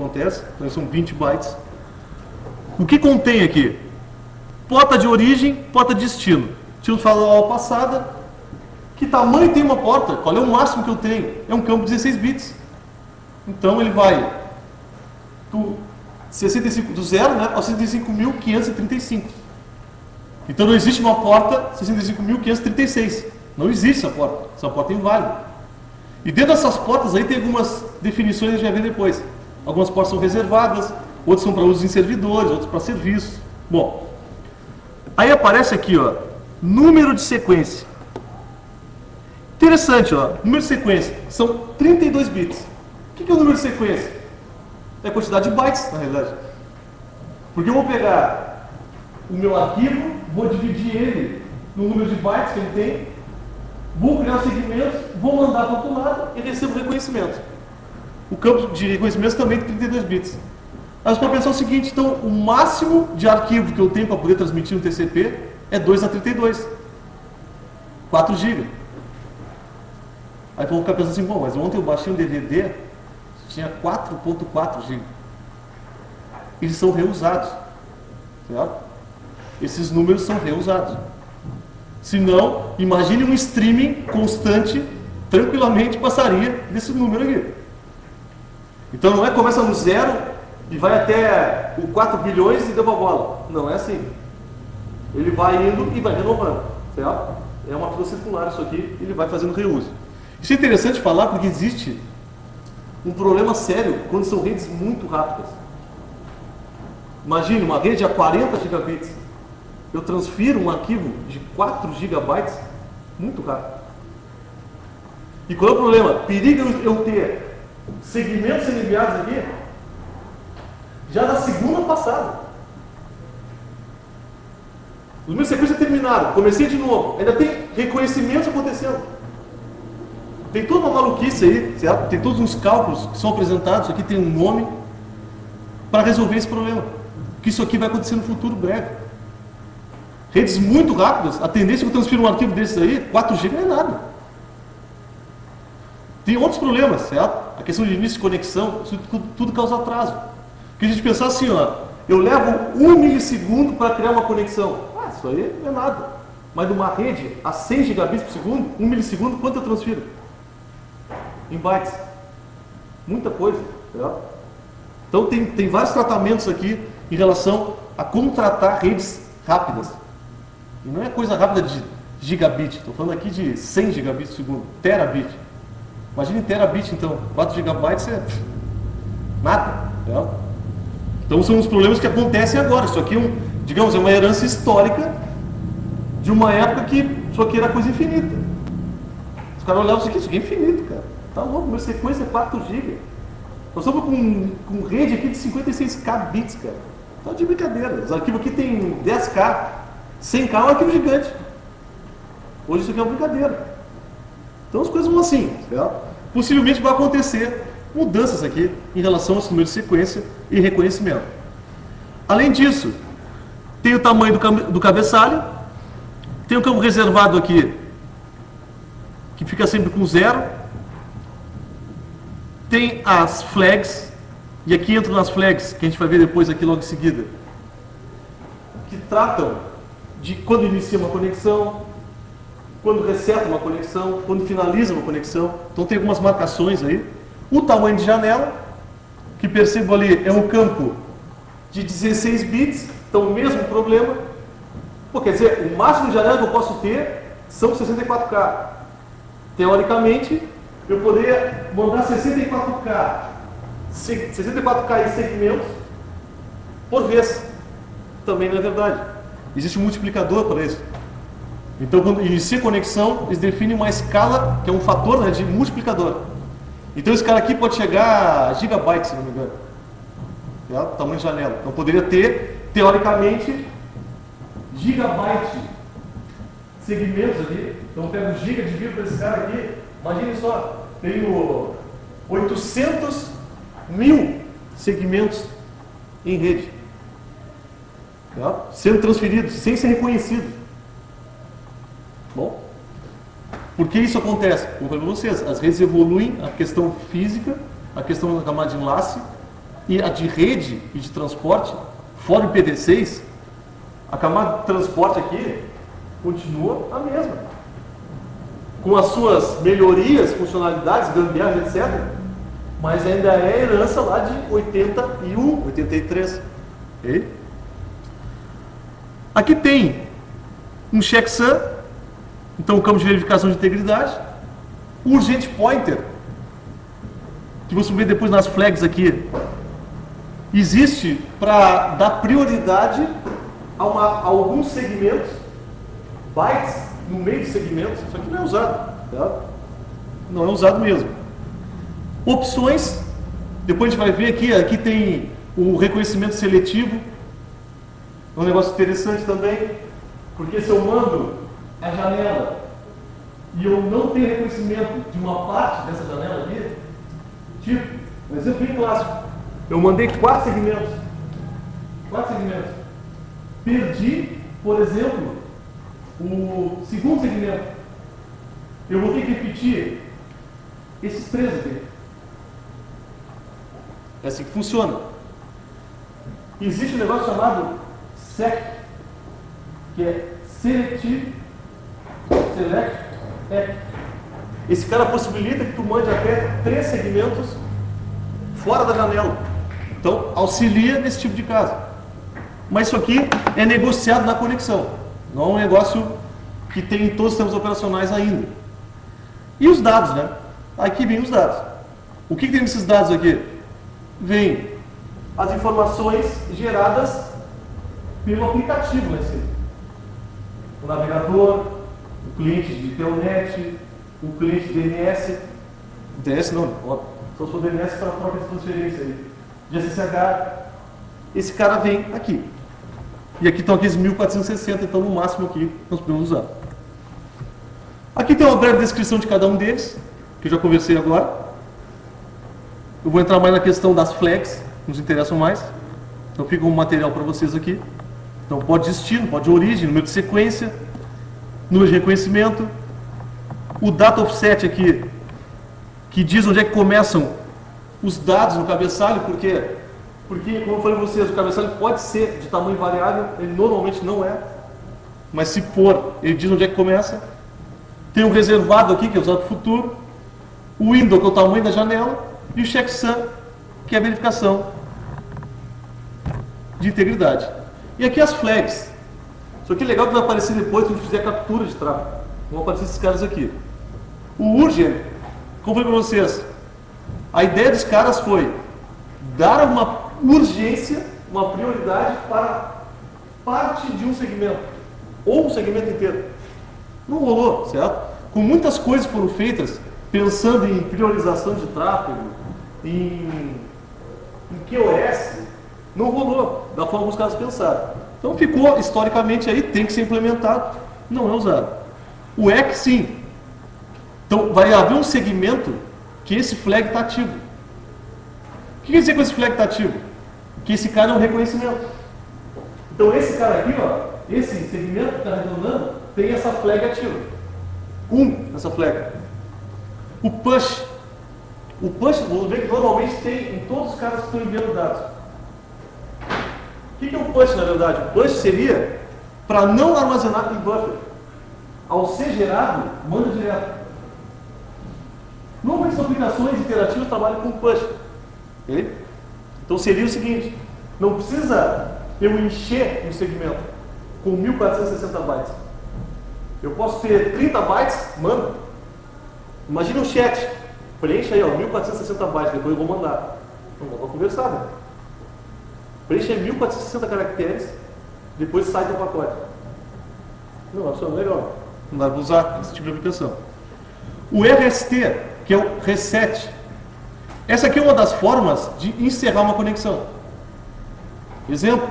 acontece, então são 20 bytes. O que contém aqui? Porta de origem, porta de destino. Tínhamos falado na aula passada, que tamanho tem uma porta? Qual é o máximo que eu tenho? É um campo de 16 bits. Então ele vai do 65, do 0, né, ao 65.535. Então não existe uma porta 65.536. Não existe essa porta é inválida. E dentro dessas portas aí tem algumas definições que a gente vai ver depois. Algumas portas são reservadas, outras são para uso em servidores, outras para serviços. Bom, aí aparece aqui, ó, número de sequência. Interessante, ó, número de sequência, são 32 bits. O que é o número de sequência? É a quantidade de bytes, na realidade. Porque eu vou pegar o meu arquivo, vou dividir ele no número de bytes que ele tem, vou criar os segmentos, vou mandar para o outro lado e recebo reconhecimento. O campo de reconhecimento também tem 32 bits. Mas para pensar o seguinte, então, o máximo de arquivo que eu tenho para poder transmitir no TCP é 2 a 32. 4 GB. Aí vou ficar pensando assim, bom, mas ontem eu baixei um DVD, tinha 4.4 GB. Eles são reusados. Certo? Esses números são reusados. Se não, imagine um streaming constante, tranquilamente passaria desse número aqui. Então não é começa no 0 e vai até o 4 bilhões e deu uma bola. Não é assim. Ele vai indo e vai renovando. Certo? É uma fila circular isso aqui, ele vai fazendo reuso. Isso é interessante falar porque existe um problema sério quando são redes muito rápidas. Imagine uma rede a 40 gigabits. Eu transfiro um arquivo de 4 gigabytes muito rápido. E qual é o problema? Perigo eu ter segmentos sendo enviados aqui já na segunda passada. Os meus sequências terminaram, comecei de novo, ainda tem reconhecimentos acontecendo. Tem toda uma maluquice aí, certo? Tem todos uns cálculos que são apresentados, aqui tem um nome, para resolver esse problema. Que isso aqui vai acontecer no futuro breve. Redes muito rápidas, a tendência que eu transfiro um arquivo desses aí, 4 GB não é nada. Tem outros problemas, certo? A questão de início de conexão, isso tudo causa atraso. Porque a gente pensar assim, ó, eu levo 1 milissegundo para criar uma conexão. Ah, isso aí não é nada. Mas numa rede a 100 gigabits por segundo, 1 milissegundo, quanto eu transfiro? Em bytes. Muita coisa, certo? Então tem vários tratamentos aqui em relação a como tratar redes rápidas. E não é coisa rápida de gigabit, estou falando aqui de 100 gigabits por segundo, terabit. Imagine terabit então, 4 gigabytes é nada. Certo? Então são os problemas que acontecem agora. Isso aqui é digamos, é uma herança histórica de uma época que isso aqui era coisa infinita. Os caras olhavam isso aqui é infinito, cara. Tá louco, minha sequência é 4 GB. Nós estamos com rede aqui de 56K bits, cara. Tá de brincadeira. Os arquivos aqui tem 10K, 100K é um arquivo gigante. Hoje isso aqui é uma brincadeira. Então as coisas vão assim, certo? Possivelmente vai acontecer mudanças aqui em relação aos números de sequência e reconhecimento. Além disso, tem o tamanho do cabeçalho, tem o campo reservado aqui, que fica sempre com 0. Tem as flags, e aqui entram nas flags, que a gente vai ver depois aqui logo em seguida, que tratam de quando inicia uma conexão, quando reseta uma conexão, quando finaliza uma conexão. Então tem algumas marcações aí. O tamanho de janela, que percebo ali é um campo de 16 bits, então o mesmo problema. Pô, quer dizer, o máximo de janela que eu posso ter são 64K. Teoricamente, eu poderia mandar 64K em segmentos por vez. Também não é verdade. Existe um multiplicador para isso. Então, quando inicia a conexão, eles definem uma escala, que é um fator, né, de multiplicador. Então, esse cara aqui pode chegar a gigabytes, se não me engano. É o tamanho de janela. Então, poderia ter, teoricamente, gigabyte segmentos aqui. Então, eu pego giga, divido para esse cara aqui. Imagine só, tenho 800 mil segmentos em rede. Tá? Sendo transferidos, sem ser reconhecidos. Bom, por que isso acontece? Como eu falei para vocês, as redes evoluem, a questão física, a questão da camada de enlace, e a de rede e de transporte, fora o IPv6, a camada de transporte aqui continua a mesma. Com as suas melhorias, funcionalidades, gambiarras, etc. Mas ainda é herança lá de 81, 83. Okay? Aqui tem um checksum, então o campo de verificação de integridade, o urgent pointer, que você vê depois nas flags aqui, existe para dar prioridade a alguns segmentos, bytes no meio de segmentos, isso aqui não é usado, tá? Não é usado mesmo. Opções, depois a gente vai ver aqui tem o reconhecimento seletivo, é um negócio interessante também, porque se eu mando a janela e eu não tenho reconhecimento de uma parte dessa janela aqui, tipo, um exemplo bem clássico, eu mandei 4 segmentos, perdi, por exemplo, o segundo segmento, eu vou ter que repetir esses 3 aqui. É assim que funciona. Existe um negócio chamado SEC, que é Select Act. Esse cara possibilita que tu mande até 3 segmentos fora da janela. Então, auxilia nesse tipo de caso. Mas isso aqui é negociado na conexão. Não é um negócio que tem em todos os sistemas operacionais ainda. E os dados, né? Aqui vem os dados. O que tem nesses dados aqui? Vem as informações geradas pelo aplicativo, né? O navegador, o cliente de Telnet, o cliente de DNS. DNS não, só for DNS para a própria transferência aí. De SSH. Esse cara vem aqui. E aqui estão aqueles 1460, então no máximo aqui nós podemos usar. Aqui tem uma breve descrição de cada um deles, que eu já conversei agora. Eu vou entrar mais na questão das flags, que nos interessam mais. Então fica um material para vocês aqui. Então pode destino, pode origem, número de sequência, número de reconhecimento. O data offset aqui, que diz onde é que começam os dados no cabeçalho, porque, como eu falei para vocês, o cabeçalho pode ser de tamanho variável, ele normalmente não é. Mas se for, ele diz onde é que começa. Tem um reservado aqui, que é usado para o futuro. O window, que é o tamanho da janela. E o checksum, que é a verificação de integridade. E aqui as flags. Isso aqui é legal que vai aparecer depois se a gente fizer a captura de tráfego. Vão aparecer esses caras aqui. O urgent, como foi para vocês? A ideia dos caras foi dar uma urgência, uma prioridade para parte de um segmento. Ou um segmento inteiro. Não rolou, certo? Com muitas coisas foram feitas pensando em priorização de tráfego, em QoS, não rolou da forma que os caras pensaram. Então ficou, historicamente, aí, tem que ser implementado, não é usado. O EC, sim. Então vai haver um segmento que esse flag está ativo. O que quer dizer que esse flag está ativo? Que esse cara é um reconhecimento. Então esse cara aqui, ó, esse segmento que está arredondando, tem essa flag ativa. Essa flag. O push, vamos ver que normalmente tem em todos os caras que estão enviando dados. O que é o push, na verdade? O push seria para não armazenar em buffer. Ao ser gerado, manda direto. Normalmente as aplicações interativas trabalham com push. Okay? Então seria o seguinte, não precisa eu encher um segmento com 1460 bytes. Eu posso ter 30 bytes, manda. Imagina um chat, preencha aí, ó, 1460 bytes, depois eu vou mandar. Não vou conversar, né? Preencha 1460 caracteres, depois sai do pacote. Não, isso é legal. Não dá para usar esse tipo de aplicação. O RST, que é o reset. Essa aqui é uma das formas de encerrar uma conexão. Exemplo.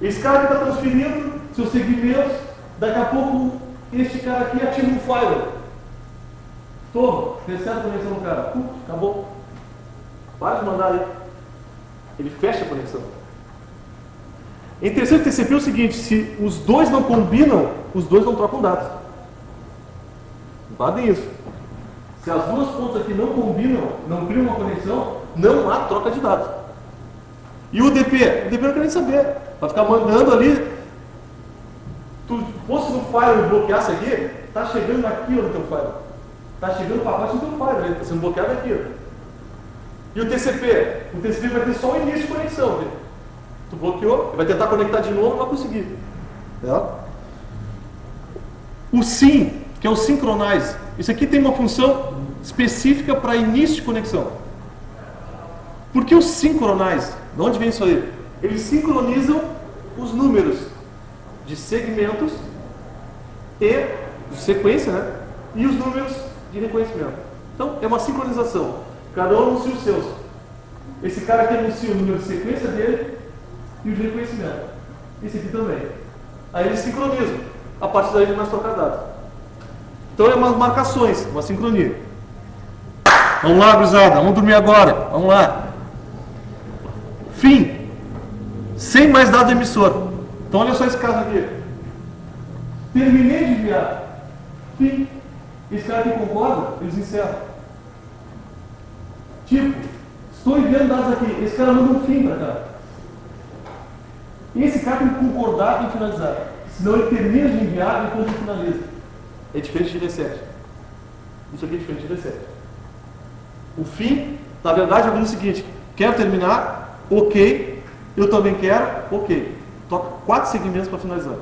Esse cara que está transferindo seus segmentos, daqui a pouco este cara aqui ativa um firewall. Toma, recebe a conexão do cara. Acabou. Para de mandar aí. Ele fecha a conexão. É interessante TCP o seguinte, se os dois não combinam, os dois não trocam dados. Guardem isso. Se as duas pontas aqui não combinam, não criam uma conexão, não há troca de dados. E o DP? O DP não quer nem saber. Vai ficar mandando ali. Tu fosse no file e bloqueasse aqui, tá chegando aqui no teu file. Tá chegando o pacote no teu file, está sendo bloqueado aqui. E o TCP? O TCP vai ter só o início de conexão. Viu? Tu bloqueou, vai tentar conectar de novo, não vai conseguir. O SYN, que é o Synchronize. Isso aqui tem uma função específica para início de conexão. Por que o Synchronize? De onde vem isso aí? Eles sincronizam os números de segmentos e de sequência, né? E os números de reconhecimento. Então, é uma sincronização. Cada um anuncia os seus. Esse cara aqui anuncia o número de sequência dele e o de reconhecimento. Esse aqui também. Aí eles sincronizam. A partir daí ele começa a trocar dados. Então é umas marcações, uma sincronia. Vamos lá, gurizada, vamos dormir agora. Vamos lá. Fim. Sem mais dados do emissor. Então olha só esse caso aqui. Terminei de enviar. Fim. Esse cara aqui concorda, eles encerram. Tipo, estou enviando dados aqui. Esse cara manda um fim para cá. E esse cara tem que concordar em finalizar. Senão ele termina de enviar e depois ele finaliza. É diferente de reset. Isso aqui é diferente de reset. O fim, na verdade, é o seguinte: quero terminar, ok. Eu também quero, ok. Toca 4 segmentos para finalizar.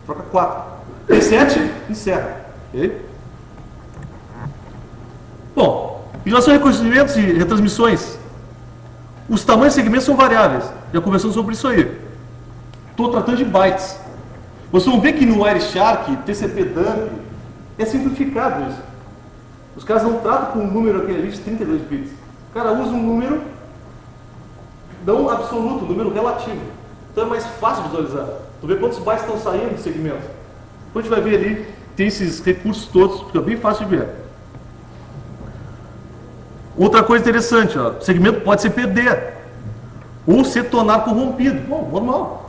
Troca 4. Reset, encerra. Ok? Bom, em relação a reconhecimentos e retransmissões, os tamanhos de segmentos são variáveis. Já conversamos sobre isso aí. Estou tratando de bytes. Vocês vão ver que no Wireshark, TCP dump, é simplificado isso. Os caras não tratam com um número aqui ali de 32 bits. O cara usa um número não absoluto, um número relativo. Então é mais fácil de visualizar. Tu vê quantos bytes estão saindo do segmento. Depois a gente vai ver ali, tem esses recursos todos, fica bem fácil de ver. Outra coisa interessante, ó, o segmento pode ser PD ou ser tonar corrompido. Bom, normal.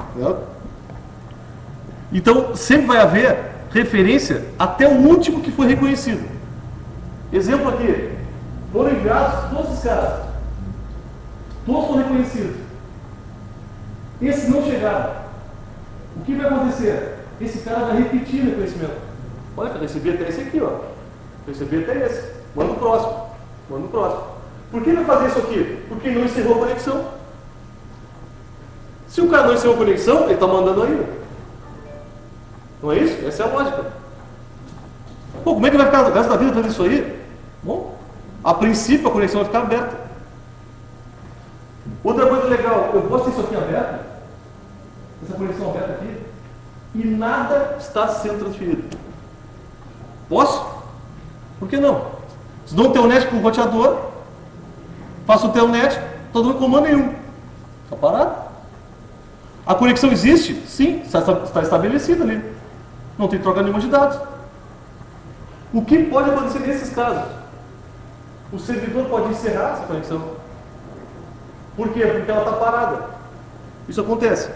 Então, sempre vai haver referência até o último que foi reconhecido. Exemplo aqui, foram enviados todos os caras. Todos foram reconhecidos. Esses não chegaram. O que vai acontecer? Esse cara vai repetir o reconhecimento. Olha, eu recebi até esse aqui, ó. Recebi até esse. Manda o próximo. Manda o próximo. Por que ele vai fazer isso aqui? Porque não encerrou a conexão. Se o cara não encerrou a conexão, ele está mandando ainda. Não é isso? Essa é a lógica. Pô, como é que vai ficar o resto da vida fazendo isso aí? Bom, a princípio a conexão vai ficar aberta. Outra coisa legal, eu posso ter isso aqui aberto, essa conexão aberta aqui, e nada está sendo transferido. Posso? Por que não? Se dou um telnet para um roteador, faço o telnet, estou dando comando nenhum. Está parado. A conexão existe? Sim, está estabelecida ali. Não tem troca nenhuma de dados. O que pode acontecer nesses casos? O servidor pode encerrar essa conexão. Por quê? Porque ela está parada. Isso acontece.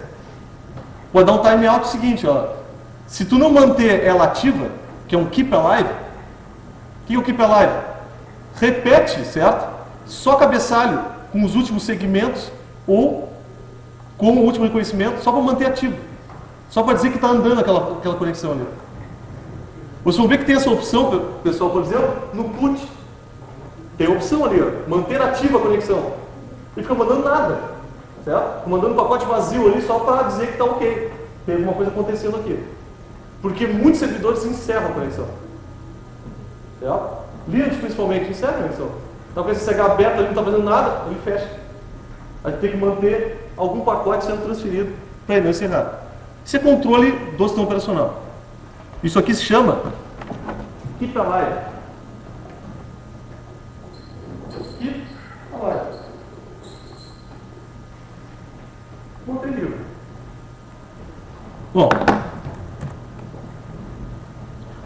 Pode dar um timeout seguinte, ó. Se tu não manter ela ativa, que é um keep alive, o que é o keep alive? Repete, certo? Só cabeçalho com os últimos segmentos ou com o último reconhecimento, só para manter ativo. Só para dizer que está andando aquela conexão ali. Vocês vão ver que tem essa opção, pessoal, por exemplo, no put. Tem a opção ali, ó, manter ativa a conexão. Ele fica mandando nada, certo? Fica mandando um pacote vazio ali só para dizer que está ok. Tem alguma coisa acontecendo aqui. Porque muitos servidores encerram a conexão. Certo? Linux principalmente encerra a conexão. Então, quando esse CH aberto ali não está fazendo nada, ele fecha. Aí tem que manter algum pacote sendo transferido para ele não encerrar. Isso é controle do sistema operacional. Isso aqui se chama Keep Alive. Keep Alive. Botei livro. Bom,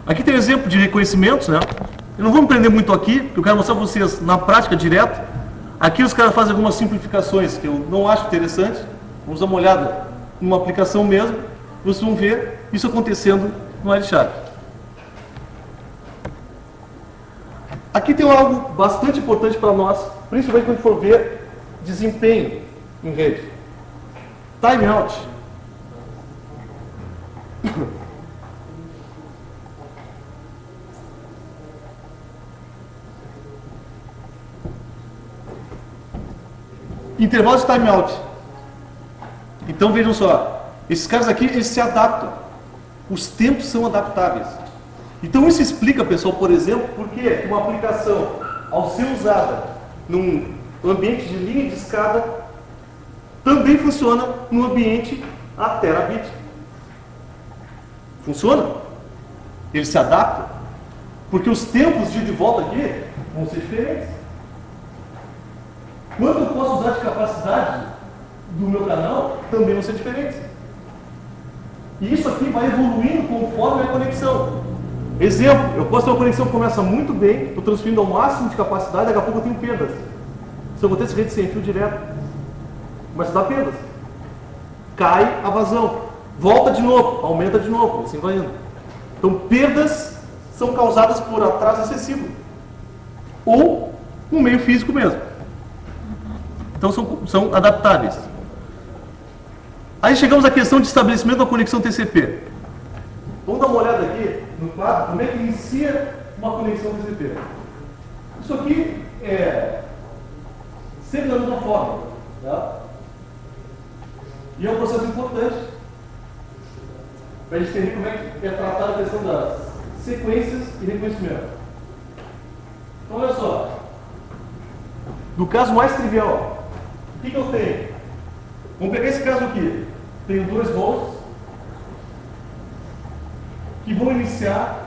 aqui tem um exemplo de reconhecimentos, né? Eu não vou me prender muito aqui, porque eu quero mostrar para vocês na prática direto. Aqui os caras fazem algumas simplificações que eu não acho interessantes. Vamos dar uma olhada numa aplicação mesmo. Vocês vão ver isso acontecendo no Wireshark. Aqui tem algo bastante importante para nós, principalmente quando for ver desempenho em rede. Timeout. Intervalo de timeout. Então vejam só, esses caras aqui, eles se adaptam. Os tempos são adaptáveis. Então isso explica, pessoal, por exemplo, por que uma aplicação, ao ser usada num ambiente de linha de escada, também funciona no ambiente a terabit. Funciona? Ele se adapta? Porque os tempos de ida e volta aqui vão ser diferentes. Quanto eu posso usar de capacidade do meu canal, também vão ser diferentes. E isso aqui vai evoluindo conforme a conexão. Exemplo, eu posso ter uma conexão que começa muito bem, estou transferindo ao máximo de capacidade, daqui a pouco eu tenho perdas. Se eu acontecer rede sem fio direto, começa a dar perdas. Cai a vazão, volta de novo, aumenta de novo, assim vai indo. Então perdas são causadas por atraso excessivo. Ou um meio físico mesmo. Então são adaptáveis. Aí chegamos à questão de estabelecimento da conexão TCP. Vamos dar uma olhada aqui no quadro, como é que inicia uma conexão TCP. Isso aqui é sempre da mesma forma. Tá? E é um processo importante para a gente entender como é que é tratada a questão das sequências e reconhecimento. Então olha só. No caso mais trivial, o que eu tenho? Vamos pegar esse caso aqui. Tenho dois hosts que vão iniciar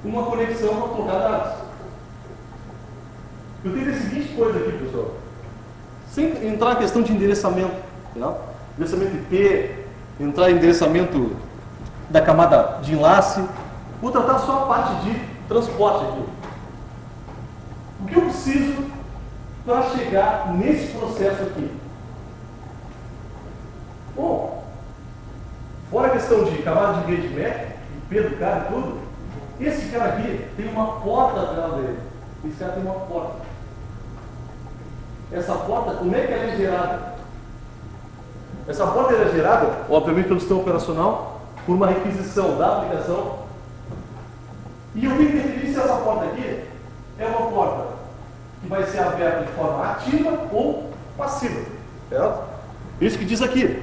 uma conexão para trocar dados. Eu tenho a seguinte coisa aqui, pessoal. Sem entrar na questão de endereçamento. Tá? Endereçamento IP, entrar em endereçamento da camada de enlace. Vou tratar só a parte de transporte aqui. O que eu preciso para chegar nesse processo aqui? Bom, fora a questão de camada de rede MAC, IP do cara e tudo, esse cara aqui tem uma porta atrás dele. Esse cara tem uma porta. Essa porta, como é que ela é gerada? Essa porta é gerada, obviamente, pelo sistema operacional, por uma requisição da aplicação. E eu tenho que definir se essa porta aqui é uma porta que vai ser aberta de forma ativa ou passiva. Certo? Isso que diz aqui.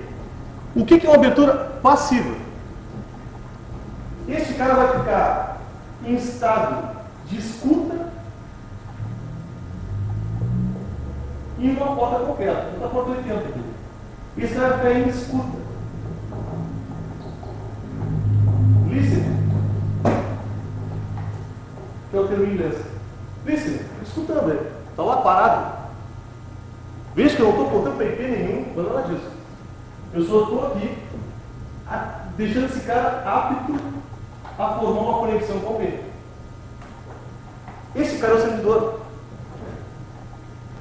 O que é uma abertura passiva? Este cara vai ficar em estado de escuta em uma porta qualquer, na porta 80 aqui. Esse cara vai ficar em escuta. Listen. Que é o termo em inglês. Listen, escutando ele. Está lá parado. Veja que eu não estou contando para IP nenhum, não é nada disso. Eu só estou aqui deixando esse cara apto a formar uma conexão com alguém. Esse cara é o servidor.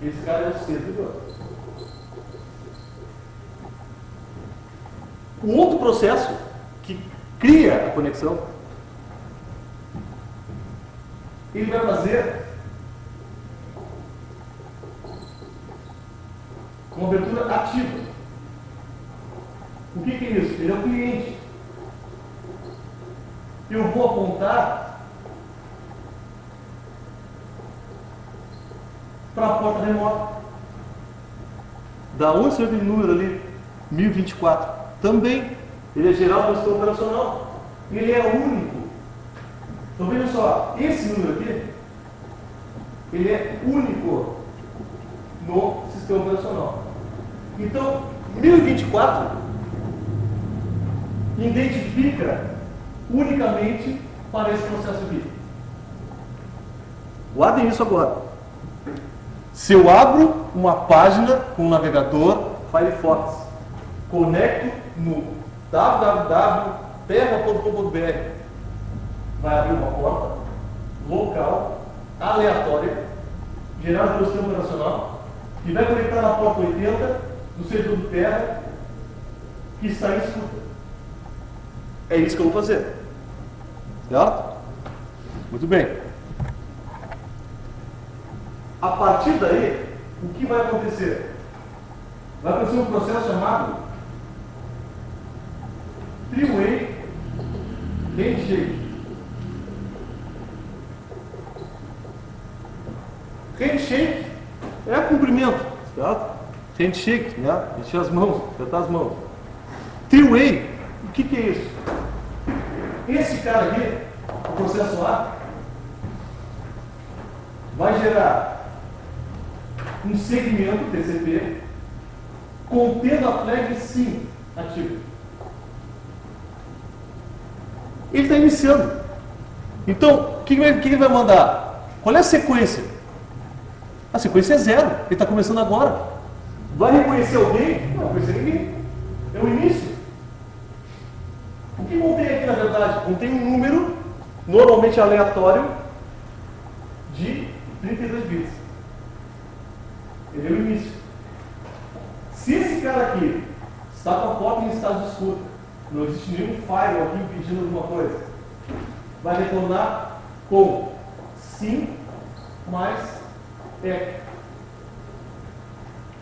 Esse cara é o servidor. O outro processo que cria a conexão, ele vai fazer uma abertura ativa. O que é isso? Ele é o cliente. Eu vou apontar para a porta remota. Da onde você vê o número ali? 1024. Também. Ele é geral para o sistema operacional. Ele é único. Então veja só, esse número aqui, ele é único no sistema operacional. Então, 1024 identifica unicamente para esse processo aqui. Guardem isso agora. Se eu abro uma página com o navegador Firefox, conecto no www.terra.com.br, vai abrir uma porta local, aleatória, gerada pelo sistema operacional, e vai conectar na porta 80 do servidor do Terra, que está em escuta. É isso que eu vou fazer. Certo? Muito bem. A partir daí, o que vai acontecer? Vai acontecer um processo chamado three-way handshake. Handshake é cumprimento, certo? Handshake, né? Encher as mãos, apertar as mãos. Three-way, o que é isso? Esse cara aqui, o processo A, vai gerar um segmento TCP contendo a flag SYN ativa. Ele está iniciando. Então, o que ele vai mandar? Qual é a sequência? A sequência é 0. Ele está começando agora. Vai reconhecer alguém? Não vai reconhecer ninguém. É o início. O que contém aqui, na verdade? Contém um número, normalmente aleatório, de 32 bits. Ele é o início. Se esse cara aqui está com a porta em estado de escuta, não existe nenhum firewall aqui impedindo alguma coisa, vai retornar com SYN mais ECK.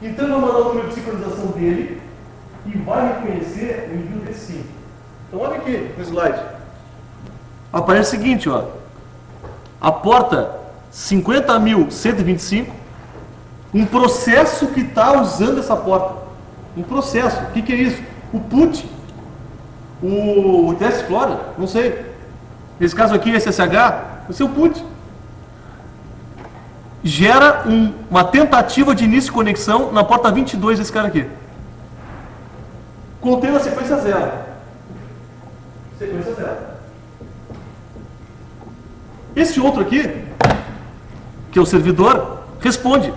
Então, vai mandar o número de sincronização dele e vai reconhecer o envio desse SYN. Então, olha aqui no slide. Aparece o seguinte, ó. A porta 50.125, um processo que está usando essa porta. Um processo. O que é isso? O PUT. O Internet Explorer, não sei. Nesse caso aqui, SSH, vai ser o PUT. Gera uma tentativa de início de conexão na porta 22 desse cara aqui. Contendo a sequência 0. Sequência 0. Esse outro aqui, que é o servidor, responde.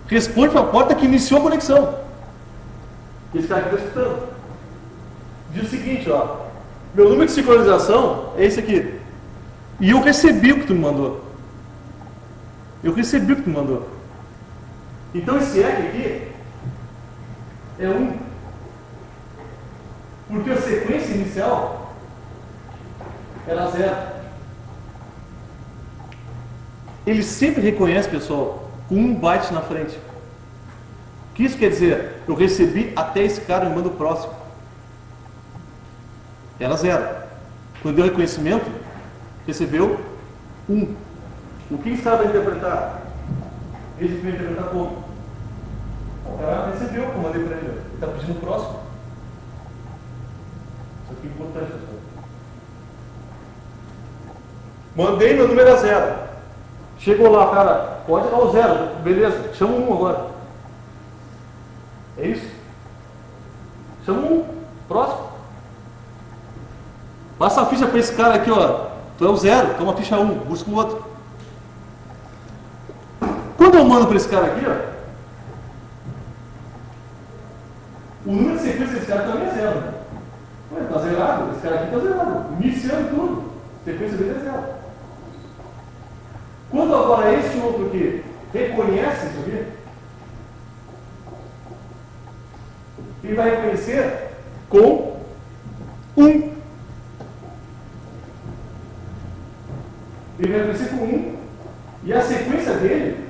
Responde para a porta que iniciou a conexão. Esse cara aqui está escutando. Diz o seguinte, ó. Meu número de sincronização é esse aqui. E eu recebi o que tu me mandou. Eu recebi o que tu me mandou. Então esse ECK aqui é 1. Porque a sequência inicial era 0. Ele sempre reconhece, pessoal, com 1 byte na frente. O que isso quer dizer? Eu recebi até esse cara me manda o próximo. Era 0. Quando deu reconhecimento, recebeu 1. O que esse cara vai interpretar? Ele vai interpretar como? O cara recebeu, eu mandei para ele. Ele está pedindo o próximo. Isso aqui é importante, pessoal. Mandei meu número a 0. Chegou lá, cara, pode dar o 0, beleza, chama 1 agora. É isso? Chama 1, próximo. Passa a ficha para esse cara aqui, ó. Tu é o 0, toma a ficha 1, busca o outro. Quando eu mando para esse cara aqui, ó, o número de sequência desse cara também é 0. Né? Ué, tá zerado, esse cara aqui tá zerado. Iniciando tudo, a sequência dele é 0. Quando agora esse outro aqui reconhece isso aqui, ele vai reconhecer com 1. Ele vai reconhecer com 1 e a sequência dele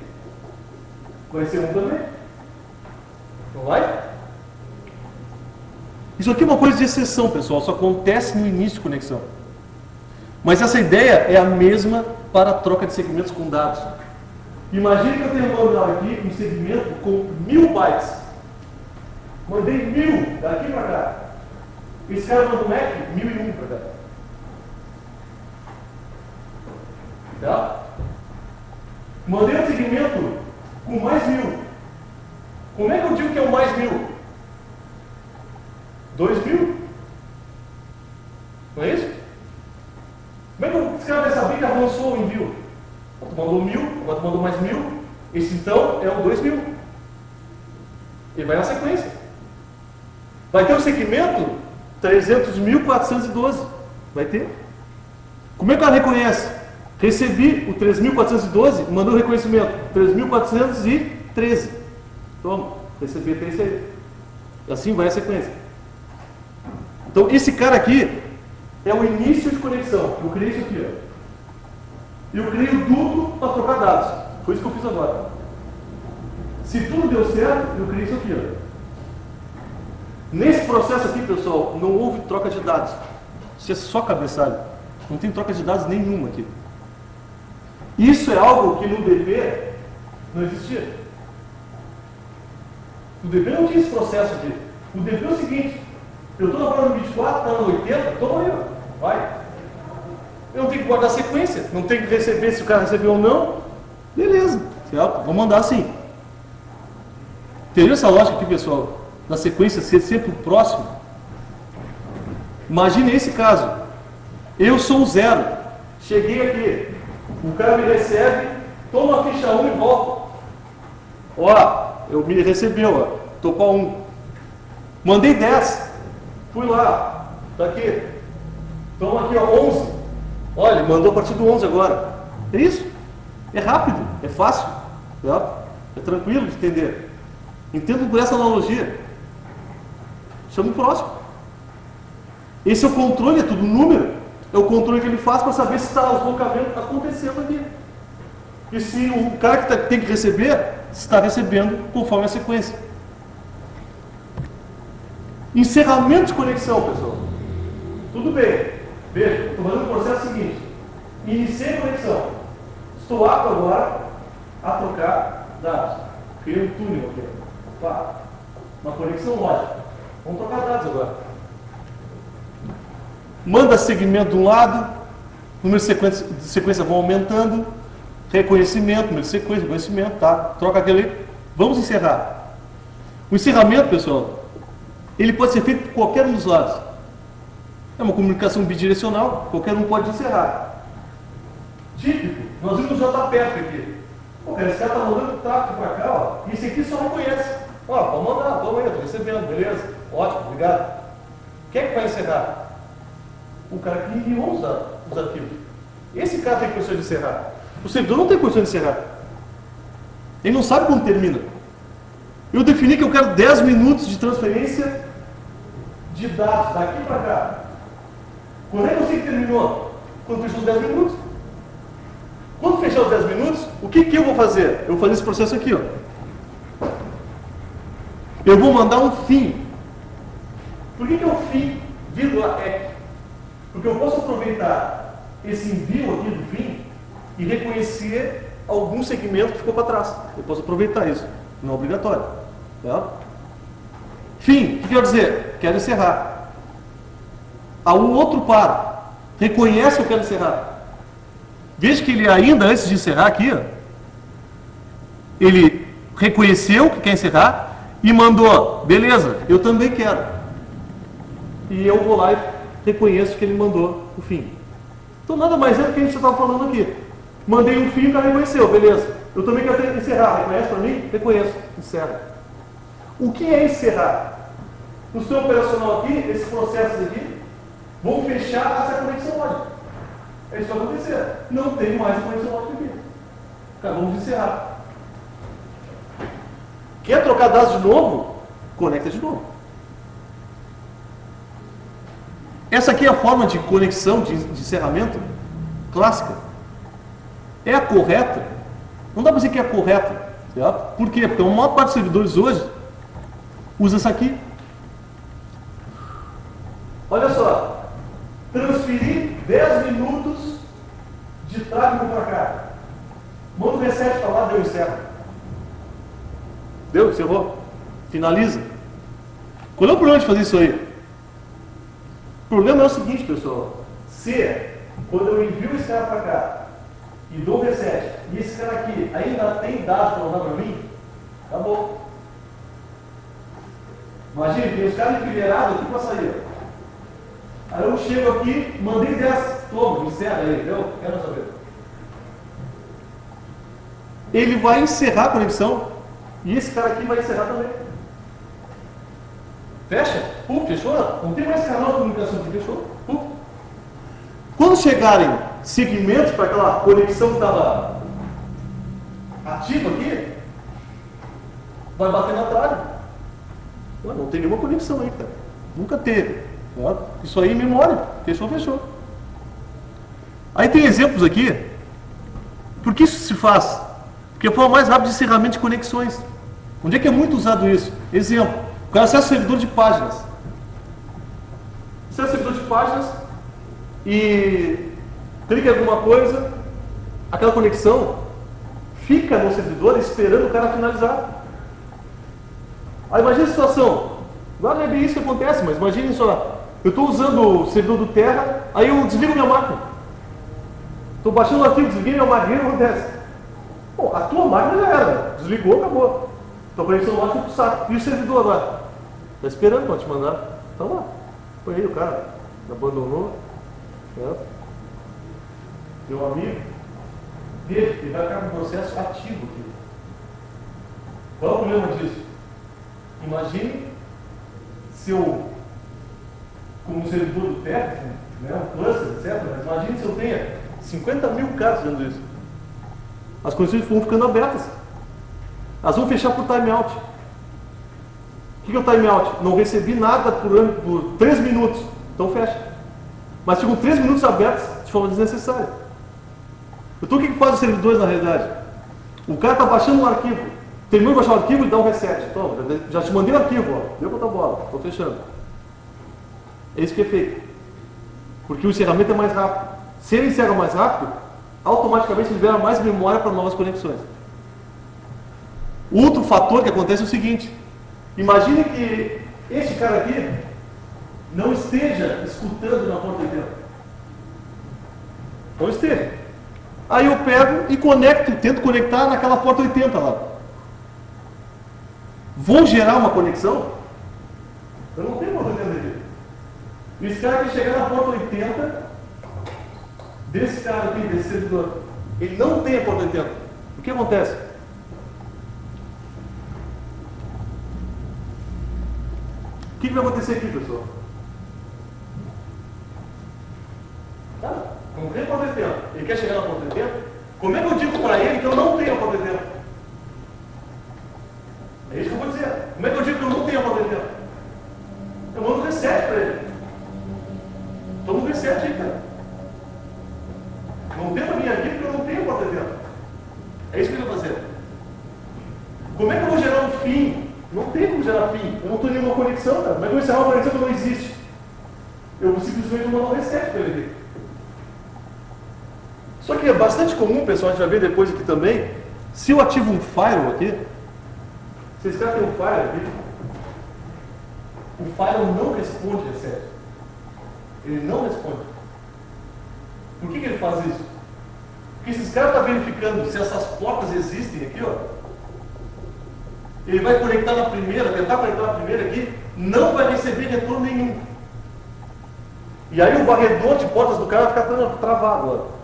vai ser 1 também. Não vai? Isso aqui é uma coisa de exceção, pessoal. Só acontece no início de conexão. Mas essa ideia é a mesma para a troca de segmentos com dados. Imagine que eu tenho mandado aqui um segmento com 1000 bytes. Mandei 1000 daqui para cá. Esse cara manda um MAC 1001 para cá. Tá? Mandei um segmento com mais 1000. Como é que eu digo que é o mais 1000? 2000? Não é isso? Como é que esse cara vai saber que avançou o envio? Tu mandou 1000, agora tu mandou mais 1000. Esse então é o 2000. Ele vai na sequência. Vai ter o segmento 300.412. Vai ter. Como é que ela reconhece? Recebi o 3.412, mandou o reconhecimento 3.413. Toma, recebi até esse aí. Assim vai a sequência. Então esse cara aqui é o início de conexão. Eu criei isso aqui, ó. Eu criei o duplo para trocar dados. Foi isso que eu fiz agora. Se tudo deu certo, eu criei isso aqui. Ó. Nesse processo aqui, pessoal, não houve troca de dados. Isso é só cabeçalho. Não tem troca de dados nenhuma aqui. Isso é algo que no DB não existia. O DB não tinha esse processo aqui. O DB é o seguinte: eu estou na no 24, está no 80, toma aí, ó. Vai. Eu não tenho que guardar sequência, não tenho que receber se o cara recebeu ou não. Beleza, certo? Vamos mandar assim. Entendeu essa lógica aqui, pessoal? Da sequência ser sempre o próximo? Imagine esse caso. Eu sou o 0. Cheguei aqui. O cara me recebe, toma a ficha 1 e volta. Ó, eu me recebeu, ó. Tô com a 1. Mandei 10. Fui lá. Tá aqui. Toma aqui, ó, 11. Olha, mandou a partir do 11 agora. É isso. É rápido, é fácil. Certo? É tranquilo de entender. Entendo por essa analogia. Chama o próximo. Esse é o controle, é tudo número. É o controle que ele faz para saber se está o deslocamento acontecendo aqui. E se o cara que tem que receber, está recebendo conforme a sequência. Encerramento de conexão, pessoal. Tudo bem. Veja, estou fazendo o processo seguinte. Iniciei a conexão. Estou apto agora a trocar dados. Criei um túnel aqui. Pá. Uma conexão lógica. Vamos trocar dados agora. Manda segmento de um lado, número de sequência vão aumentando, reconhecimento, número de sequência, reconhecimento, tá? Troca aquele. Vamos encerrar. O encerramento, pessoal, ele pode ser feito por qualquer um dos lados. É uma comunicação bidirecional, qualquer um pode encerrar. Típico, nós vimos o JPF aqui. Pô, cara, esse cara está mandando tráfego para cá, ó, e esse aqui só reconhece. Ó, pode mandar, toma aí, estou recebendo, beleza? Ótimo, obrigado. Quem é que vai encerrar? O cara que enviou os arquivos. Esse cara tem condição de encerrar. O servidor não tem condição de encerrar. Ele não sabe quando termina. Eu defini que eu quero 10 minutos de transferência de dados daqui para cá. Quando é que eu sei que terminou? Quando fechou os 10 minutos. Quando fechar os 10 minutos, o que eu vou fazer? Eu vou fazer esse processo aqui, ó. Eu vou mandar um fim. Por que é o fim, vírgula, EC? Porque eu posso aproveitar esse envio aqui do fim e reconhecer algum segmento que ficou para trás. Eu posso aproveitar isso. Não é obrigatório. Tá? Fim. O que quer dizer? Quero encerrar. Há um outro par. Reconhece que eu quero encerrar. Veja que ele ainda, antes de encerrar aqui, ó, ele reconheceu que quer encerrar e mandou, beleza, eu também quero. E eu vou lá e reconheço que ele mandou o fim. Então nada mais é do que a gente estava falando aqui. Mandei um fim e o cara reconheceu, beleza. Eu também quero encerrar, reconhece para mim? Reconheço, encerra. O que é encerrar? No sistema operacional aqui, esses processos aqui vão fechar essa conexão lógica. É isso que vai acontecer. Não tem mais conexão lógica aqui. Cara, vamos encerrar. Quer trocar dados de novo? Conecta de novo. Essa aqui é a forma de conexão, de encerramento clássica. É a correta? Não dá para dizer que é a correta. Certo? Por quê? Porque a maior parte dos servidores hoje usa essa aqui. Olha só. Transferir 10 minutos de tráfego para cá. Manda o reset para lá, deu encerro. Deu? Encerrou? Finaliza. Qual é o problema de fazer isso aí? O problema é o seguinte, pessoal. Se, quando eu envio esse cara para cá e dou reset, e esse cara aqui ainda tem dados para mandar para mim, acabou. Imagina, tem os caras enfileirados aqui para sair. Aí eu chego aqui, mandei 10, toma, encerra aí, entendeu? Quero saber. Ele vai encerrar a conexão e esse cara aqui vai encerrar também. Fecha? Fechou? Não tem mais canal de comunicação aqui, fechou? Quando chegarem segmentos para aquela conexão que estava ativa aqui, vai bater na trave. Não tem nenhuma conexão aí, cara. Nunca teve. Isso aí é memória. Fechou, fechou. Aí tem exemplos aqui. Por que isso se faz? Porque Porque é a forma mais rápida de encerramento de conexões. Onde é que é muito usado isso? Exemplo, o cara acessa o servidor de páginas. Acessa o servidor de páginas e clica em alguma coisa, aquela conexão fica no servidor esperando o cara finalizar. Aí imagina a situação, agora não é bem isso que acontece, mas imagine só, eu estou usando o servidor do Terra, aí eu desligo minha máquina. Estou baixando o arquivo, desliguei minha máquina, o que acontece? Bom, a tua máquina já era, desligou, acabou. Então a conexão lá foi pro saco. E o servidor lá? Está esperando para te mandar. Então lá, foi aí o cara, abandonou, né? Meu amigo, veja, ele vai ficar com um processo ativo aqui. Qual é o problema disso? Imagine se eu, como servidor do Terra, né, um cluster, etc., mas imagine se eu tenha 50 mil caras fazendo isso. As conexões vão ficando abertas. Elas vão fechar por timeout. O que é o timeout? Não recebi nada por 3 minutos. Então fecha. Mas ficam 3 minutos abertos de forma desnecessária. Então o que faz os servidores na realidade? O cara está baixando um arquivo. Terminou de baixar o arquivo e dá um reset. Então, já te mandei o arquivo, ó. Deu outra bola. Estou fechando. É isso que é feito. Porque o encerramento é mais rápido. Se ele encerra mais rápido, automaticamente libera mais memória para novas conexões. Outro fator que acontece é o seguinte: imagine que este cara aqui não esteja escutando na porta 80. Não esteja. Aí eu pego e conecto, tento conectar naquela porta 80 lá. Vou gerar uma conexão? Eu não tenho porta 80 aqui. E esse cara que chegar na porta 80, desse cara aqui, desse servidor, ele não tem a porta 80. O que acontece? O que vai acontecer aqui, pessoal? Tá? Não tem a porta 80. Ele quer chegar na porta 80? Como é que eu digo para ele que eu não tenho a porta 80? É isso que eu vou dizer. Como é que eu digo que eu não tenho a porta 80? Eu mando um reset para ele. Toma um reset aí, cara. Não tem para mim aqui porque eu não tenho a porta 80. É isso que ele vai fazer. Como é que eu vou gerar um fim? Não tem como gerar fim. Eu não estou em nenhuma conexão, cara. Como é que eu vou encerrar uma conexão que não existe? Eu simplesmente vou mandar um reset para ele aqui. Só que é bastante comum, pessoal, a gente vai ver depois aqui também, se eu ativo um firewall aqui, se esse cara tem um firewall aqui, o firewall não responde reset. Ele não responde. Por que ele faz isso? Porque se esse cara está verificando se essas portas existem aqui, ó, ele vai conectar na primeira, tentar conectar na primeira aqui, não vai receber retorno nenhum. E aí o varredor de portas do cara vai ficar travado, ó.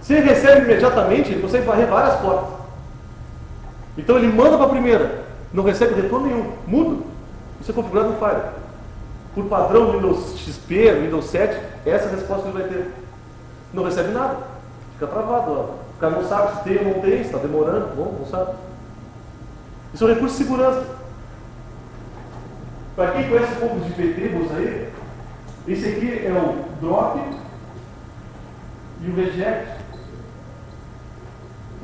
Se ele recebe imediatamente, ele consegue varrer várias portas. Então ele manda para a primeira, não recebe retorno nenhum, muda. Isso é configurado no firewall. Por padrão no Windows XP, no Windows 7, essa é a resposta que ele vai ter. Não recebe nada, fica travado. Ó. O cara não sabe se tem ou não tem, se está demorando, bom, não sabe. Isso é um recurso de segurança. Para quem conhece um pouco de IP-tables aí, esse aqui é o drop e o reject.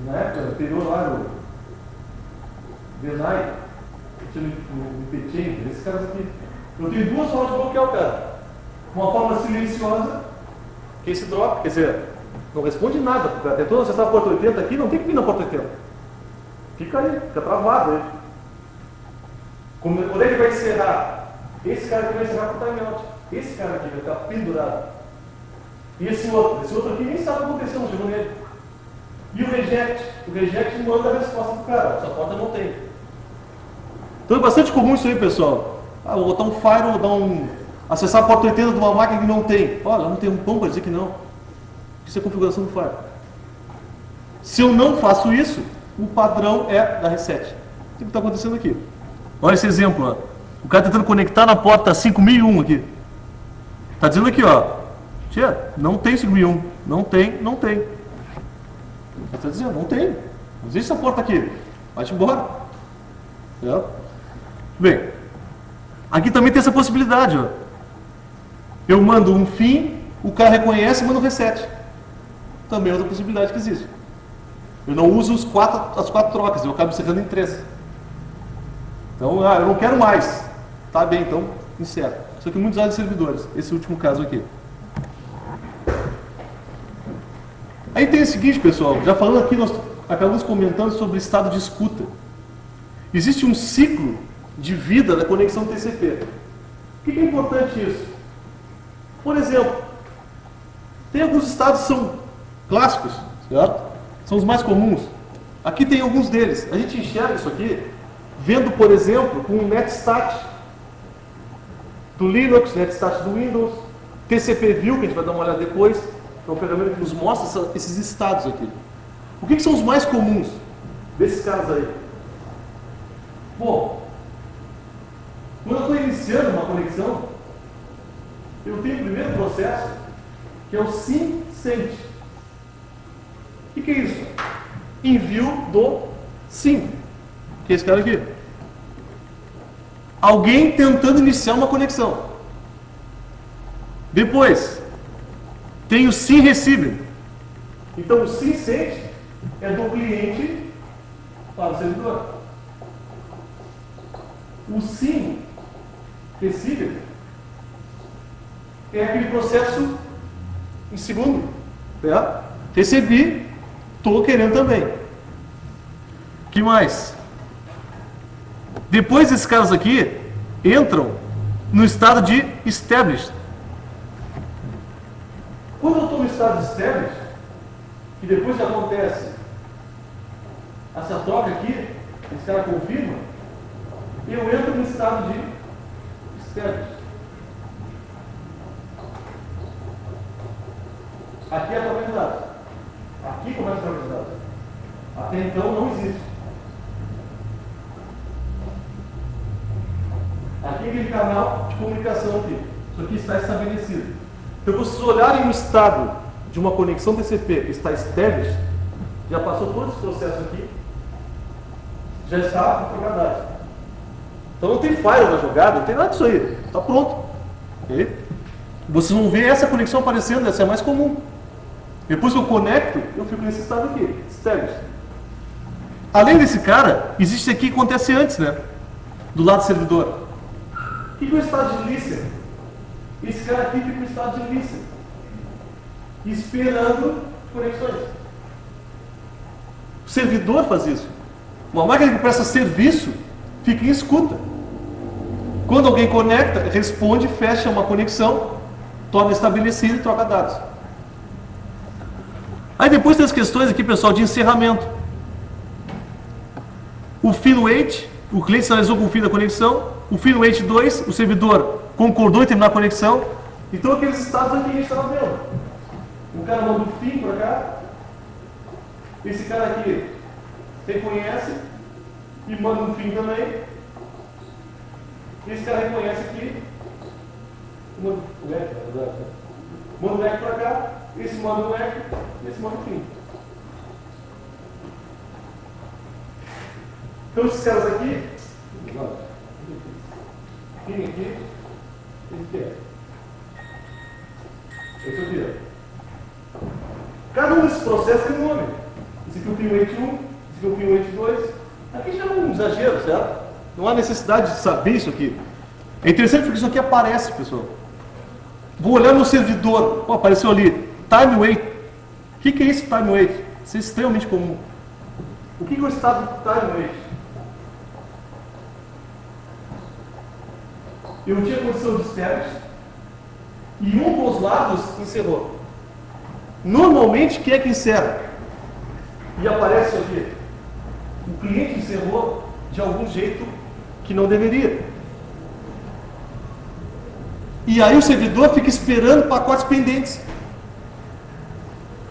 Na época anterior lá no Denai, tinha o IP-chain, esses caras aqui. Eu tenho duas formas de bloquear o cara. Uma forma silenciosa, que é esse drop, quer dizer, não responde nada para o cara. Tentou acessar a porta 80 aqui, não tem que vir na porta 80. Fica aí, fica travado aí. Quando é que vai encerrar? Esse cara aqui vai encerrar por timeout. Esse cara aqui vai ficar pendurado. E esse outro aqui nem sabe o que aconteceu, não chegou nele. E o reject manda a resposta para o cara, essa porta não tem. Então é bastante comum isso aí, pessoal. Vou botar um firewall, acessar a porta 80 de uma máquina que não tem. Olha, não tem um pão para dizer que não. Isso é configuração do firewall. Se eu não faço isso, o padrão é da reset. O que está acontecendo aqui? Olha esse exemplo, ó. O cara tentando conectar na porta 5001 aqui. Está dizendo aqui, ó. Tia, não tem 5001. Não tem. Está dizendo, não tem. Não existe essa porta aqui. Vai-te embora. É. Bem, aqui também tem essa possibilidade, ó. Eu mando um fim, o cara reconhece e manda um reset. Também é outra possibilidade que existe. Eu não uso as quatro trocas, eu acabo encerrando em 3. Então, eu não quero mais. Tá bem, então encerro. Isso aqui muitos usuários de servidores, esse último caso aqui. Aí tem o seguinte, pessoal, já falando aqui, nós acabamos comentando sobre estado de escuta. Existe um ciclo de vida da conexão TCP. Por que é importante isso? Por exemplo, tem alguns estados que são clássicos, certo? São os mais comuns. Aqui tem alguns deles. A gente enxerga isso aqui vendo, por exemplo, com o netstat do Linux, netstat do Windows, TCP/View, que a gente vai dar uma olhada depois, que é uma ferramenta que nos mostra esses estados aqui. O que são os mais comuns desses caras aí? Bom, quando eu estou iniciando uma conexão, eu tenho o primeiro processo, que é o SYN/SEND. O que é isso? Envio do SYN, que é esse cara aqui. Alguém tentando iniciar uma conexão. Depois, tem o SYN/RECEIVE. Então, o SYN/SEND é do cliente para o servidor. O SYN/RECEIVE é aquele processo em segundo. Tá? Recebi, estou querendo também. O que mais? Depois esses caras aqui entram no estado de established. Quando eu estou no estado de established, que depois que acontece essa troca aqui, esse cara confirma, eu entro no estado de established. Aqui é a troca de dados. Aqui começa a troca de dados. Até então não existe. Aqui é aquele canal de comunicação aqui. Isso aqui está estabelecido. Então, vocês olharem o estado de uma conexão TCP que está established, já passou todo esse processo aqui, já está programado. Então não tem firewall na jogada, não tem nada disso aí. Está pronto. Okay? Vocês vão ver essa conexão aparecendo, essa é a mais comum. Depois que eu conecto, eu fico nesse estado aqui, established. Além desse cara, existe aqui que acontece antes, né? Do lado do servidor. O que é o estado de listen? Esse cara aqui fica no estado de listen, esperando conexões. O servidor faz isso. Uma máquina que presta serviço fica em escuta. Quando alguém conecta, responde, fecha uma conexão, torna estabelecido e troca dados. Aí depois tem as questões aqui, pessoal, de encerramento. O FIN-WAIT, o cliente sinalizou com o fim da conexão. O FIN-WAIT 2, o servidor concordou em terminar a conexão. Então aqueles estados aqui que a gente estava vendo. O cara manda o FIN para cá. Esse cara aqui reconhece e manda um FIN também. Esse cara reconhece aqui. Manda o EC para cá. Esse manda o EC e esse manda o FIN. Então esses caras aqui, FIN aqui, esse aqui é. Esse aqui é. Cada um desses processos tem um nome. Esse aqui é o FIN-WAIT 1, esse aqui é o FIN-WAIT 2. Aqui já é um exagero, certo? Não há necessidade de saber isso aqui. É interessante porque isso aqui aparece, pessoal. Vou olhar no servidor. Oh, apareceu ali. Time-WAIT. O que é esse time-WAIT? Isso é extremamente comum. O que é o estado do time-WAIT? Eu tinha condição de established e um dos lados encerrou. Normalmente, quem é que encerra? E aparece aqui. O cliente encerrou de algum jeito que não deveria. E aí o servidor fica esperando pacotes pendentes.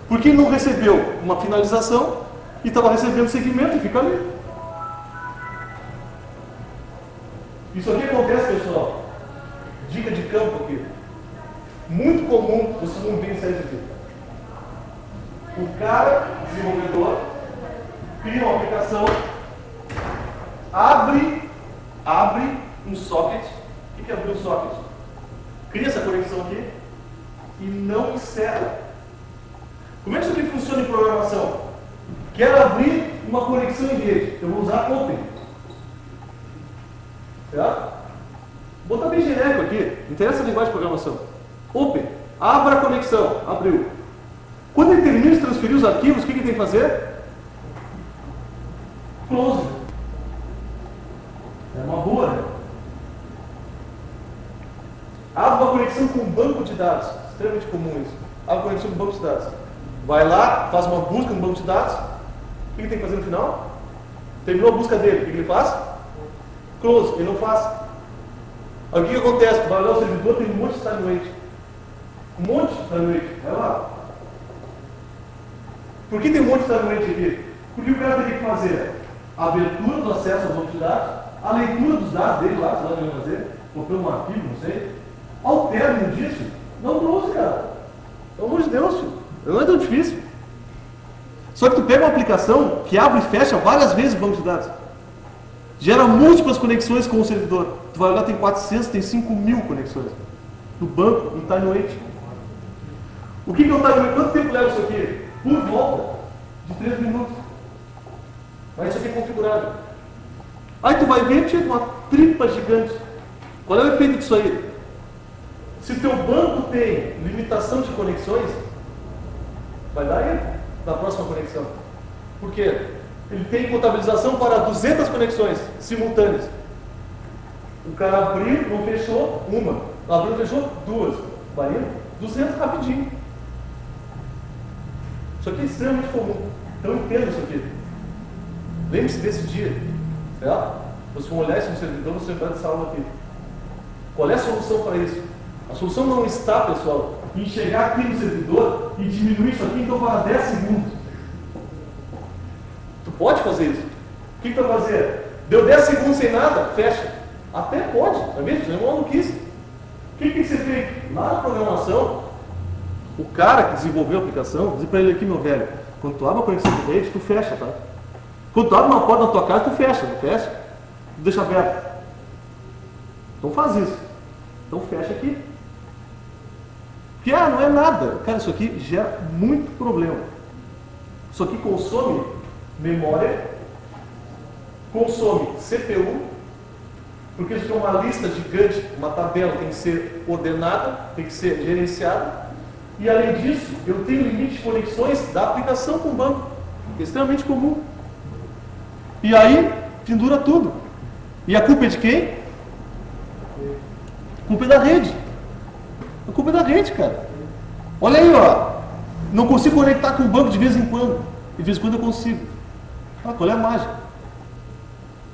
Porque ele não recebeu uma finalização e estava recebendo segmento e fica ali. Isso aqui acontece, pessoal. Dica de campo aqui. Muito comum, vocês vão ver isso aqui. O cara, desenvolvedor, cria uma aplicação, abre um socket. O que é abrir um socket? Cria essa conexão aqui e não encerra. Como é que isso aqui funciona em programação? Quero abrir uma conexão em rede. Eu vou usar Open. Certo? Vou botar bem genérico aqui. Não interessa a linguagem de programação. Open. Abra a conexão. Abriu. Quando ele termina de transferir os arquivos, o que ele tem que fazer? Close. É uma boa, né? Abre uma conexão com um banco de dados. Extremamente comum isso. Abre uma conexão com um banco de dados. Vai lá, faz uma busca no banco de dados. O que ele tem que fazer no final? Terminou a busca dele. O que ele faz? Close. Ele não faz. Aí o que acontece? Vai olhar o servidor, tem um monte de time wait. Um monte de time wait. Vai lá. Por que tem um monte de time wait aqui? Porque o cara teria que fazer a abertura do acesso ao banco de dados, a leitura dos dados dele lá, sei lá o que ele vai fazer, copiou um arquivo, não sei. Ao término disso, não close, cara. Pelo amor de Deus, filho. Não é tão difícil. Só que tu pega uma aplicação que abre e fecha várias vezes o banco de dados. Gera múltiplas conexões com o servidor. Tu vai olhar, tem 400, tem 5.000 conexões. No banco, em time wait. O que é o time wait? Quanto tempo leva isso aqui? Por volta de 3 minutos. Mas isso aqui é configurado. Aí tu vai ver, tinha uma tripa gigante. Qual é o efeito disso aí? Se o teu banco tem limitação de conexões, vai dar erro na próxima conexão. Por quê? Ele tem contabilização para 200 conexões simultâneas. O cara abriu, não fechou, uma. Abriu, não fechou, duas. Vai indo, 200 rapidinho. Isso aqui é extremamente comum. Então entenda isso aqui. Lembre-se desse dia. Certo? Você for olhar isso no servidor, você vai dessa aula aqui. Qual é a solução para isso? A solução não está, pessoal, em chegar aqui no servidor e diminuir isso aqui então para 10 segundos. Tu pode fazer isso. O que tu vai fazer? Deu 10 segundos sem nada? Fecha. Até pode, não é mesmo? Isso é uma maluquice. O que tem que ser feito? Lá na programação, o cara que desenvolveu a aplicação, diz para ele aqui, meu velho, quando tu abre uma conexão de rede, tu fecha, tá? Quando tu abre uma porta na tua casa, tu fecha, não fecha? Tu deixa aberto. Então faz isso. Então fecha aqui. Porque, não é nada. Cara, isso aqui gera muito problema. Isso aqui consome memória, consome CPU, porque isso é uma lista gigante, uma tabela tem que ser ordenada, tem que ser gerenciada. E além disso, eu tenho limite de conexões da aplicação com o banco, que é extremamente comum. E aí, pendura tudo. E a culpa é de quem? A culpa é da rede. A culpa é da rede, cara. Olha aí, ó. Não consigo conectar com o banco de vez em quando. De vez em quando eu consigo. Qual é a mágica?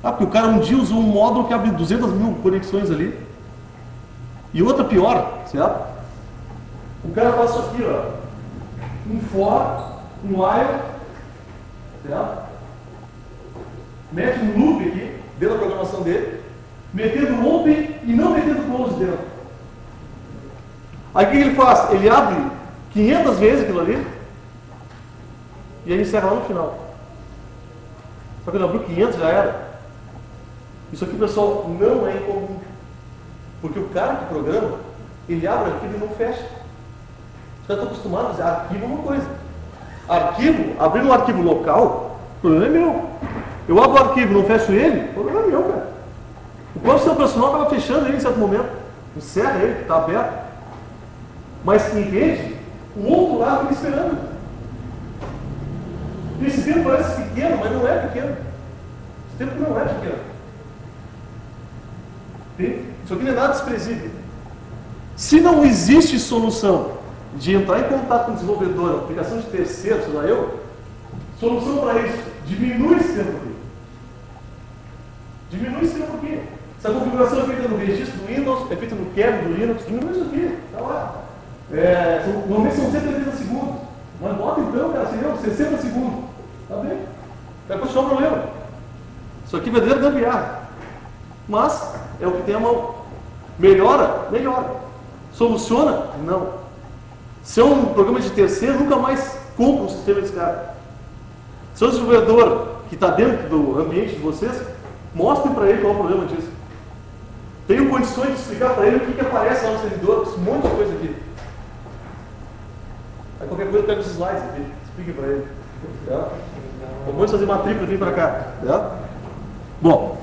Porque o cara um dia usou um módulo que abre 200.000 conexões ali. E outra pior, certo? O cara faz isso aqui, ó. Um for, um while, certo? Mete um loop aqui, dentro da programação dele, metendo open e não metendo close dentro. Aí o que ele faz? Ele abre 500 vezes aquilo ali e aí encerra lá no final. Só que ele abriu 500 já era. Isso aqui, pessoal, não é incomum. Porque o cara que programa, ele abre arquivo e não fecha. Os caras estão acostumados a dizer, arquivo é uma coisa. Arquivo, abrir um arquivo local, o problema é meu. Eu abro o arquivo e não fecho ele, o problema é meu, cara. O próprio sistema operacional estava fechando ele em certo momento. Encerra ele, está aberto. Mas em rede, o outro lado fica esperando. Esse tempo parece pequeno, mas não é pequeno. Esse tempo não é pequeno. Isso aqui não é nada desprezível. Se não existe solução de entrar em contato com o desenvolvedor, aplicação de terceiro, sei lá eu, solução para isso, diminui esse tempo aqui. Diminui esse tempo aqui. Se a configuração é feita no registro do Windows, é feita no kernel do Linux, diminui isso aqui. Está lá. Normalmente são 180 segundos. Mas bota então, cara, seria 60 segundos. Tá bem? Vai continuar o problema. Isso aqui é verdadeiro gambiarra. Mas é o que tem a mão. Melhora? Melhora. Soluciona? Não. Se é um programa de terceiro, nunca mais compra um sistema desse cara. Se é um desenvolvedor que está dentro do ambiente de vocês, mostrem para ele qual é o problema disso. Tenho condições de explicar para ele o que aparece lá no servidor, esse monte de coisa aqui. Aí qualquer coisa eu pego os slides aqui, explique para ele. Tá? Vamos fazer matrícula e vir para cá. Certo? Bom,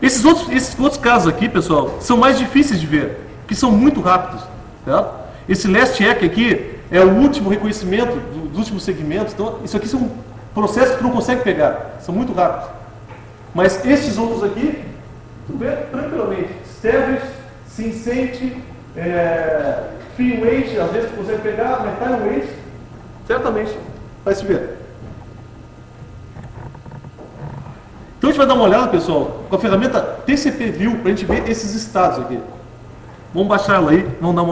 esses outros casos aqui, pessoal, são mais difíceis de ver, que são muito rápidos. Certo? Esse last check aqui é o último reconhecimento dos últimos segmentos. Então, isso aqui são processos que tu não consegue pegar, são muito rápidos. Mas estes outros aqui, tu vê tranquilamente. Establish, Sincente, Fee Weight, às vezes tu consegue pegar, mas Time Weight, certamente vai se ver. Então a gente vai dar uma olhada, pessoal, com a ferramenta TCP View, para a gente ver esses estados aqui. Vamos baixar ela aí, vamos dar uma olhada.